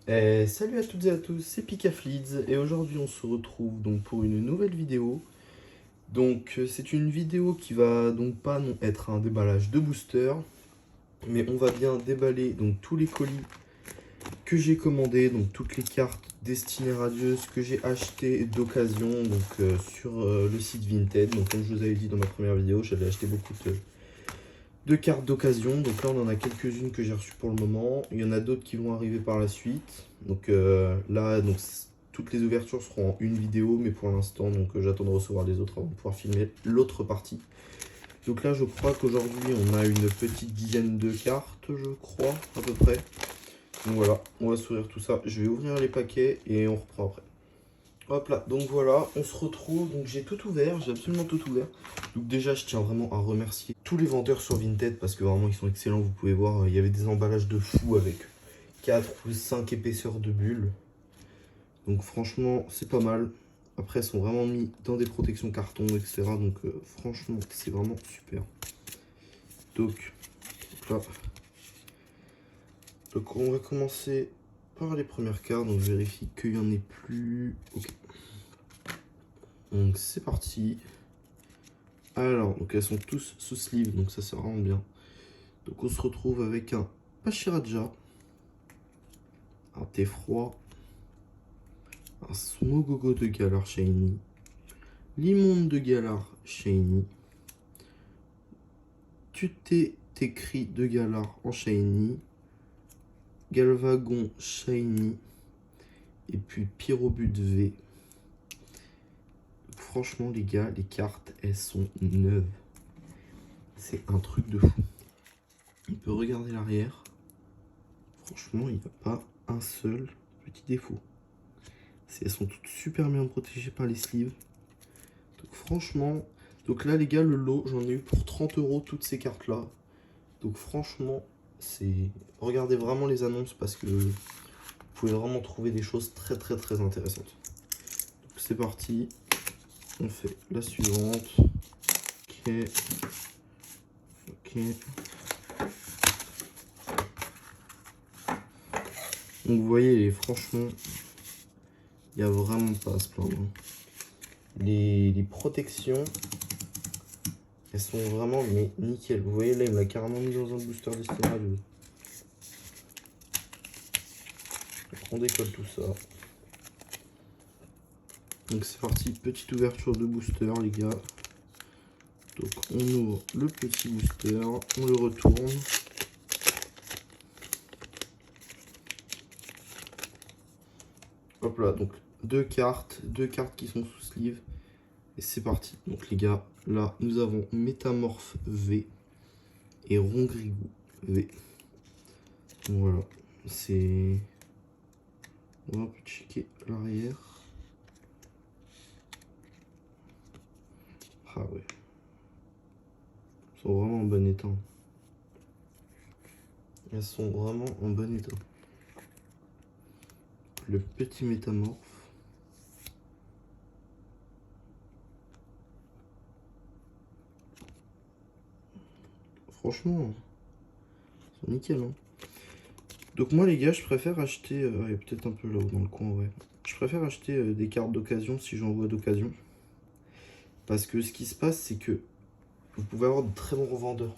Salut à toutes et à tous, c'est Picaflids et aujourd'hui on se retrouve donc pour une nouvelle vidéo. C'est une vidéo qui va donc pas non être un déballage de booster, mais on va bien déballer donc tous les colis que j'ai commandés, donc toutes les cartes Destinées Radieuses que j'ai achetées d'occasion sur le site Vinted. Donc comme je vous avais dit dans ma première vidéo, j'avais acheté beaucoup de cartes d'occasion. Donc là on en a quelques-unes que j'ai reçues pour le moment. Il y en a d'autres qui vont arriver par la suite. Toutes les ouvertures seront en une vidéo, mais pour l'instant j'attends de recevoir les autres avant de pouvoir filmer l'autre partie. Donc là je crois qu'aujourd'hui on a une petite dizaine de cartes, je crois à peu près. Donc voilà, on va s'ouvrir tout ça. Je vais ouvrir les paquets et on reprend après. Hop là, donc voilà, on se retrouve. Donc j'ai tout ouvert, j'ai absolument tout ouvert. Donc déjà, je tiens vraiment à remercier tous les vendeurs sur Vinted parce que vraiment ils sont excellents. Vous pouvez voir, il y avait des emballages de fou avec 4 ou 5 épaisseurs de bulles. Donc franchement, c'est pas mal. Après, ils sont vraiment mis dans des protections carton, etc. Franchement, c'est vraiment super. Donc, là. Donc on va commencer par les premières cartes. Donc je vérifie qu'il n'y en ait plus. Ok. Donc c'est parti. Alors, donc elles sont tous sous sleeve, donc ça c'est vraiment bien. Donc on se retrouve avec un Pachiraja, un Thé-Froid, un Smogogo de Galar Shiny, Limonde de Galar Shiny, Tuté Técri de Galar en Shiny, Galvagon Shiny, et puis Pyrobut V. Franchement les gars, les cartes elles sont neuves. C'est un truc de fou. On peut regarder l'arrière. Franchement, il n'y a pas un seul petit défaut. Elles sont toutes super bien protégées par les sleeves. Donc franchement, donc là les gars, le lot, j'en ai eu pour 30 € toutes ces cartes là. Donc franchement, regardez vraiment les annonces parce que vous pouvez vraiment trouver des choses très intéressantes. Donc c'est parti, on fait la suivante. Ok. Ok. Donc vous voyez, franchement, il n'y a vraiment pas à se plaindre. Les protections, elles sont vraiment mais nickel. Vous voyez là, il me l'a carrément mis dans un booster Destiné Radieuses. On décolle tout ça. Donc c'est parti, petite ouverture de booster les gars. Donc on ouvre le petit booster, on le retourne. Hop là, donc deux cartes qui sont sous sleeve. Et c'est parti. Donc les gars, là nous avons Métamorphe V et Rongrigou V. Donc voilà, c'est... On va un peu checker l'arrière. Ah ouais. Elles sont vraiment en bon état. Elles sont vraiment en bon état. Le petit métamorphe. Franchement, c'est nickel. Hein. Donc moi les gars, je préfère acheter... il y a peut-être un peu là-haut dans le coin, ouais. Je préfère acheter des cartes d'occasion si j'en vois d'occasion. Parce que ce qui se passe, c'est que vous pouvez avoir de très bons revendeurs.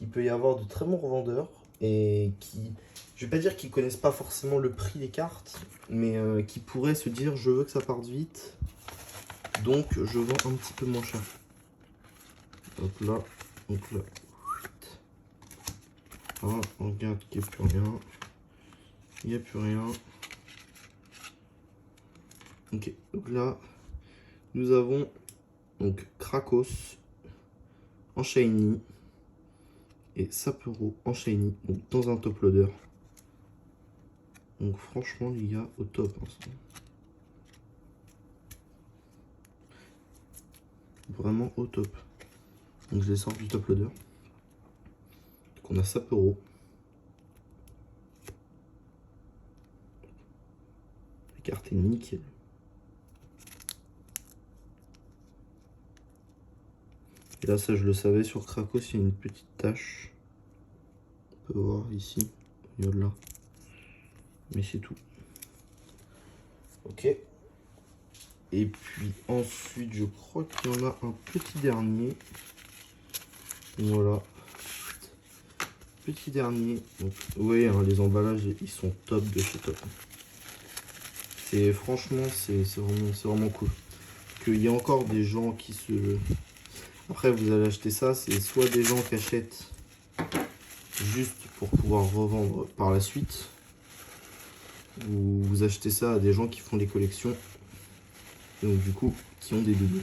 Il peut y avoir de très bons revendeurs et qui... Je vais pas dire qu'ils connaissent pas forcément le prix des cartes, mais qui pourraient se dire je veux que ça parte vite, donc je vends un petit peu moins cher. Donc là, ah, on regarde qu'il n'y a plus rien. Il n'y a plus rien. Ok, donc là, nous avons donc Krakos en shiny et Sapero en shiny, donc dans un top loader. Donc franchement les gars, au top. Hein, vraiment au top. Donc je les sors du top loader. Donc on a Sapero. La carte est nickel. Et là ça je le savais, sur Krakos il y a une petite tache. On peut voir ici, au milieu de là. Mais c'est tout. Ok. Et puis ensuite, je crois qu'il y en a un petit dernier. Voilà. Petit dernier. Donc, ouais, hein, les emballages, ils sont top de chez top. Et franchement, c'est vraiment cool. Qu'il y a encore des gens qui se... Après, vous allez acheter ça, c'est soit des gens qui achètent juste pour pouvoir revendre par la suite, ou vous achetez ça à des gens qui font des collections, et donc du coup, qui ont des doubles.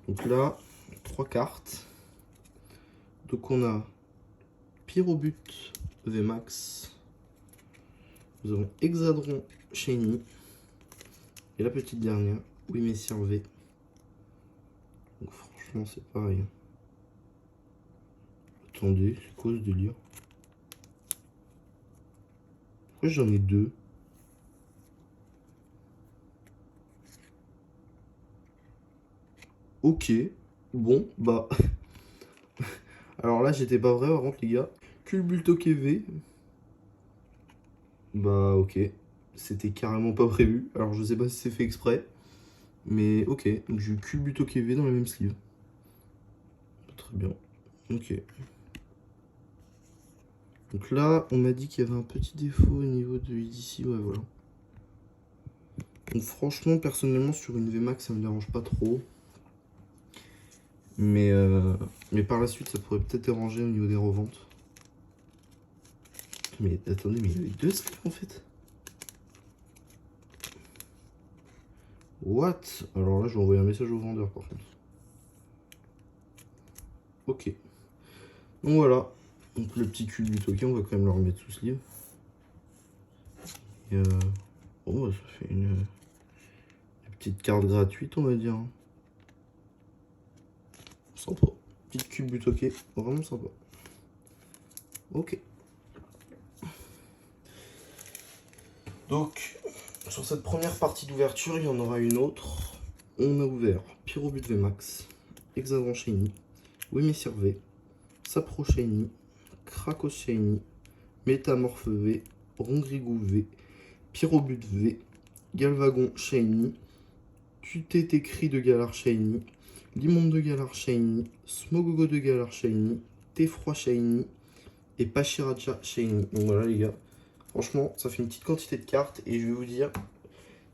Donc là, 3 cartes. Donc on a Pyrobut VMAX, nous avons Hexadron Shiny, et la petite dernière, Oui Messire V. Donc franchement, c'est pareil. Attendez, c'est quoi ce délire? Pourquoi j'en ai deux? Ok, bon, bah... Alors là, j'étais pas vrai par contre, les gars. Culbulto V. Bah, ok. C'était carrément pas prévu. Alors, je sais pas si c'est fait exprès. Mais ok. Donc, j'ai eu Culbulto V dans la même sleeve. Très bien. Ok. Donc là, on m'a dit qu'il y avait un petit défaut au niveau de ici. Ouais, voilà. Donc, franchement, personnellement, sur une VMAX, ça me dérange pas trop. Mais par la suite, ça pourrait peut-être déranger au niveau des reventes. Mais attendez, mais il y avait deux sleeves en fait. What? Alors là, je vais envoyer un message au vendeur par contre. Ok. Donc voilà. Donc le petit cul du token, on va quand même le remettre sous sleeve. Et bon, bah, ça fait une petite carte gratuite, on va dire. Sympa. Petite cube du token, vraiment sympa. Ok. Donc, sur cette première partie d'ouverture, il y en aura une autre. On a ouvert Pyrobut VMAX, Hexadron Shiny, Wemessire V, Sapro Shiny, Krakos Shiny, Métamorphe V, Rongrigou V, Pyrobut V, Galvagon Shiny, Tutétécri de Galar Shiny, Limonde de Galar Shiny, Smogogo de Galar Shiny, Tefroi Shiny et Pachiracha Shiny. Donc voilà les gars, franchement ça fait une petite quantité de cartes et je vais vous dire,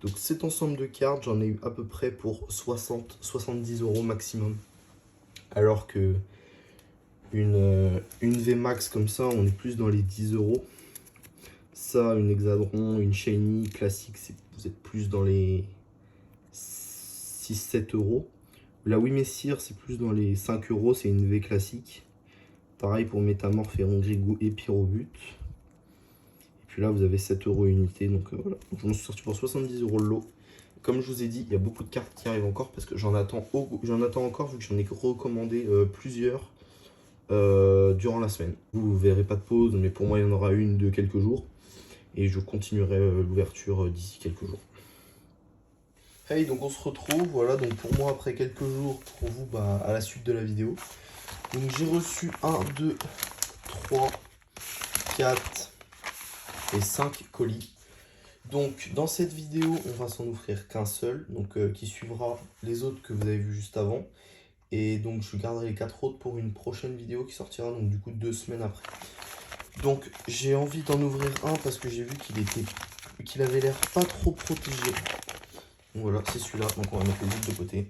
donc cet ensemble de cartes j'en ai eu à peu près pour 60-70 € maximum. Alors que une VMAX comme ça on est plus dans les 10 €. Ça, une Hexadron, une Shiny classique, vous êtes plus dans les 6-7 €. La Oui Messire, c'est plus dans les 5 €, c'est une V classique. Pareil pour Métamorphe et Rongrigou et Pyrobut. Et puis là, vous avez 7 € unité, donc voilà. Donc, je m'en suis sorti pour 70 € le lot. Comme je vous ai dit, il y a beaucoup de cartes qui arrivent encore parce que j'en attends encore vu que j'en ai recommandé plusieurs durant la semaine. Vous verrez pas de pause, mais pour moi, il y en aura une de quelques jours. Et je continuerai l'ouverture d'ici quelques jours. Hey, donc on se retrouve, voilà, donc pour moi après quelques jours, pour vous, bah, à la suite de la vidéo. Donc j'ai reçu 1, 2, 3, 4 et 5 colis. Donc dans cette vidéo, on va s'en offrir qu'un seul, donc qui suivra les autres que vous avez vus juste avant. Et donc je garderai les 4 autres pour une prochaine vidéo qui sortira donc du coup 2 semaines après. Donc j'ai envie d'en ouvrir un parce que j'ai vu qu'il avait l'air pas trop protégé. Donc voilà, c'est celui-là, donc on va mettre les autres de côté.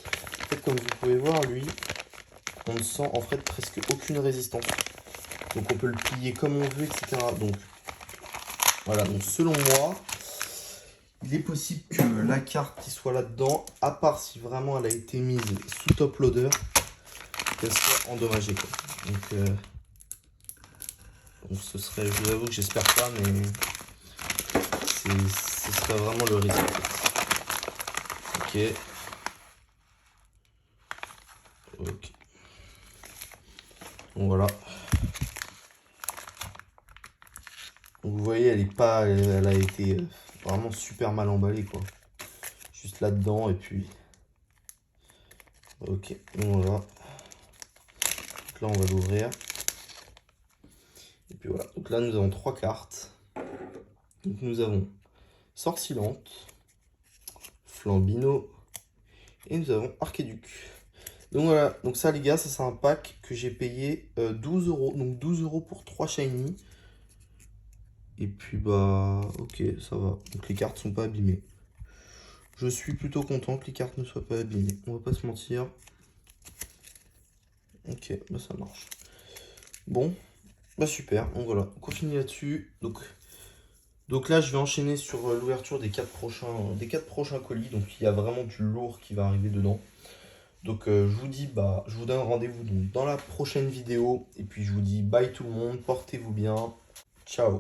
En fait, comme vous pouvez voir, lui, on ne sent en fait presque aucune résistance. Donc on peut le plier comme on veut, etc. Donc voilà, donc selon moi, il est possible que la carte qui soit là-dedans, à part si vraiment elle a été mise sous top loader, qu'elle soit endommagée, quoi. Donc ce serait, je vous avoue que j'espère pas, mais ce serait vraiment le risque. Ok. Ok. Donc voilà. Donc vous voyez, elle a été vraiment super mal emballée, quoi. Juste là-dedans et puis... Ok, donc voilà. Donc là, on va l'ouvrir. Et puis voilà. Donc là, nous avons 3 cartes. Donc nous avons Sorcilante, Flambino et nous avons Archiduc. Donc voilà, donc ça les gars, ça c'est un pack que j'ai payé 12 euros. Donc 12 euros pour 3 shiny. Et puis bah ok, ça va. Donc les cartes sont pas abîmées. Je suis plutôt content que les cartes ne soient pas abîmées. On va pas se mentir. Ok, bah ça marche. Bon, bah super. Donc voilà, on finit là-dessus. Donc là, je vais enchaîner sur l'ouverture des 4 prochains colis. Donc il y a vraiment du lourd qui va arriver dedans. Donc je vous dis, bah, je vous donne rendez-vous dans la prochaine vidéo. Et puis je vous dis bye tout le monde, portez-vous bien. Ciao.